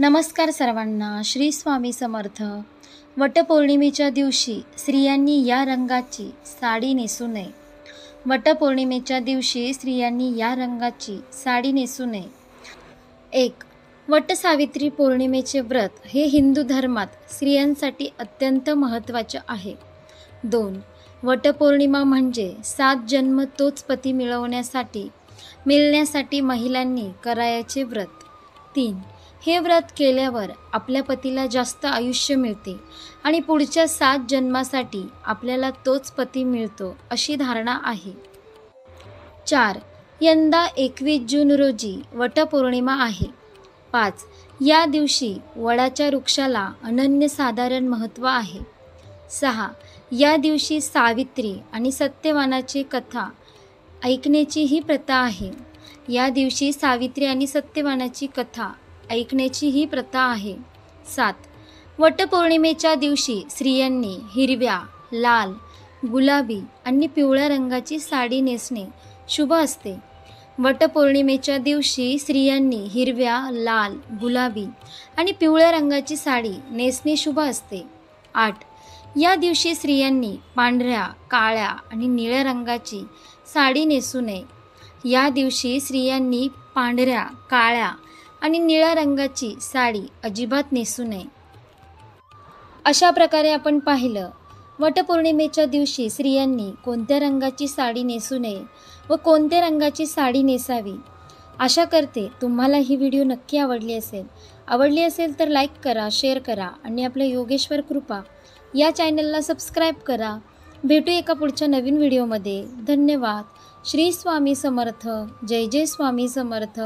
नमस्कार सर्वांना. श्री स्वामी समर्थ. वटपौर्णिमेच्या दिवशी स्त्रियांनी या रंगाची साडी नेसू नये. वटपौर्णिमेच्या दिवशी स्त्रियांनी या रंगाची साडी नेसू नये. 1. वटसावित्री पौर्णिमेचे व्रत हे हिंदू धर्मात स्त्रियांसाठी अत्यंत महत्त्वाचे आहे. 2. वटपौर्णिमा म्हणजे 7 जन्म तोच पती मिळण्यासाठी महिलांनी करायचे व्रत. 3. हे व्रत केल्यावर आपल्या पतीला जास्त आयुष्य मिळते आणि पुढच्या 7 जन्मासाठी आपल्याला तोच पती मिळतो अशी धारणा आहे. 4. यंदा 21 जून रोजी वटपौर्णिमा आहे. 5. या दिवशी वडाच्या वृक्षाला अनन्यसाधारण महत्त्व आहे. 6. या दिवशी सावित्री आणि सत्यवानाची कथा ऐकण्याची ही प्रथा आहे. या दिवशी सावित्री आणि सत्यवानाची कथा ऐकण्याची ही प्रथा आहे. 7. वटपौर्णिमेच्या दिवशी स्त्रियांनी हिरव्या, लाल, गुलाबी आणि पिवळ्या रंगाची साडी नेसणे शुभ असते. वटपौर्णिमेच्या दिवशी स्त्रियांनी हिरव्या, लाल, गुलाबी आणि पिवळ्या रंगाची साडी नेसणे शुभ असते. 8. या दिवशी स्त्रियांनी पांढऱ्या, काळ्या आणि निळ्या रंगाची साडी नेसू नये. या दिवशी स्त्रियांनी पांढऱ्या, काळ्या आणि निळ्या रंगाची साडी अजिबात नेसू नये. अशा प्रकारे आपण पाहिलं वटपौर्णिमेच्या दिवशी स्त्रियांनी कोणत्या रंगाची साडी नेसू नये व कोणत्या रंगाची साडी नेसावी. आशा करते तुम्हाला ही व्हिडिओ नक्की आवडली असेल तर लाईक करा, शेअर करा आणि आपल्या योगेश्वर कृपा या चॅनलला सबस्क्राईब करा. भेटू एका पुढच्या नवीन व्हिडिओमध्ये. धन्यवाद. श्री स्वामी समर्थ. जय जय स्वामी समर्थ.